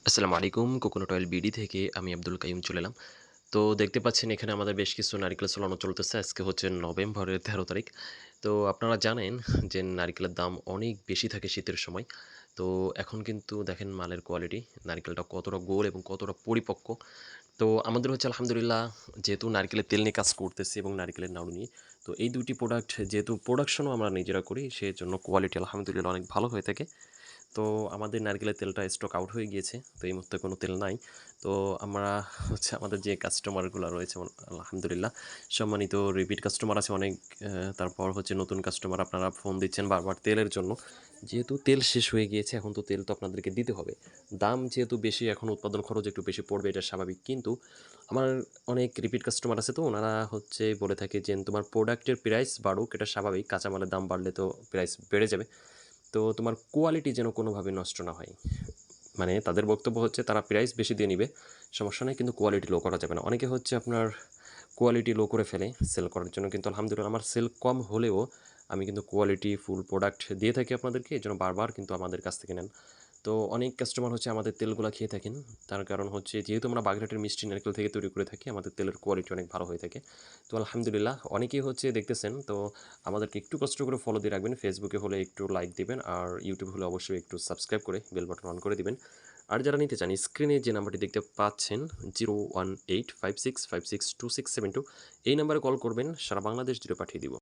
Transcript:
আসসালামু আলাইকুম। Coconut oil BD থেকে আমি আব্দুল কাইয়ুম চলে এলাম। তো দেখতে পাচ্ছেন এখানে আমাদের বেশ কিছু নারিকেল ছড়ানো চলতেছে। আজকে হচ্ছে নভেম্বরের ১৩ তারিখ। তো আপনারা জানেন যে নারিকেলের দাম অনেক বেশি থাকে শীতের সময়। তো এখন কিন্তু দেখেন মালের কোয়ালিটি, নারিকেলটা কতটা গোল এবং কতটা পরিপক্ক। তো আমাদের হচ্ছে আলহামদুলিল্লাহ যেহেতু নারকেলের তেল নিয়ে কাজ করতেছি এবং নারিকেলের নাড়ু নিয়ে। তো এই ২ টি প্রোডাক্ট যেহেতু প্রোডাকশনও আমরা নিজেরা করি সেজন্য কোয়ালিটি আলহামদুলিল্লাহ অনেক ভালো হয়ে থাকে। তো আমাদের নারকেলের তেলটা স্টক আউট হয়ে গিয়েছে। তো এই মুহূর্তে কোনো তেল নাই। তো আমরা হচ্ছে আমাদের যে কাস্টমারগুলা রয়েছে আলহামদুলিল্লাহ সম্মানিত রিপিট কাস্টমার আছে অনেক। তারপর হচ্ছে নতুন কাস্টমার আপনারা ফোন দিচ্ছেন বারবার তেলের জন্য। যেহেতু তেল শেষ হয়ে গিয়েছে এখন তো তেল তো আপনাদেরকে দিতে হবে। দাম যেহেতু বেশি এখন উৎপাদন খরচ একটু বেশি পড়বে এটা স্বাভাবিক। কিন্তু আমার অনেক রিপিট কাস্টমার আছে তো ওনারা হচ্ছে বলে থাকে যে, "তোমার প্রোডাক্টের প্রাইস বাড়ুক এটা স্বাভাবিক। কাঁচামালের দাম বাড়লে তো প্রাইস বেড়ে যাবে। তো তোমার কোয়ালিটি যেন কোনোভাবে নষ্ট না হয়।" মানে তাদের বক্তব্য হচ্ছে তারা প্রাইস বেশি দিয়ে নিবে, সমস্যা নাই কিন্তু কোয়ালিটি লো করা যাবে না। অনেকে হচ্ছে আপনার কোয়ালিটি লো করে ফেলে সেল করার জন্য কিন্তু আলহামদুলিল্লাহ আমার সেল কম হলেও আমি কিন্তু কোয়ালিটি ফুল প্রোডাক্ট দিয়ে থাকি আপনাদেরকে। এজন্য বারবার কিন্তু আমাদের কাছ থেকে নেন। তো অনেক কাস্টমার হচ্ছে আমাদের তেলগুলা খেয়ে থাকেন। তার কারণ হচ্ছে যেহেতু আমরা বাগেরহাটের মিষ্টি নারকেল থেকে তৈরি করে থাকি, আমাদের তেলের কোয়ালিটি অনেক ভালো হয়ে থাকে। তো আলহামদুলিল্লাহ অনেকেই হচ্ছে দেখতেছেন। তো আমাদেরকে একটু কষ্ট করে ফলো দিয়ে রাখবেন। ফেসবুকে হলে একটু লাইক দিবেন আর ইউটিউব হলে অবশ্যই একটু সাবস্ক্রাইব করে বেল বাটন অন করে দিবেন। আর যারা নিতে চান স্ক্রিনে যে নাম্বারটি দেখতে পাচ্ছেন 01856562672 এই নাম্বারে কল করবেন। সারা বাংলাদেশ জুড়ে পাঠিয়ে দিব।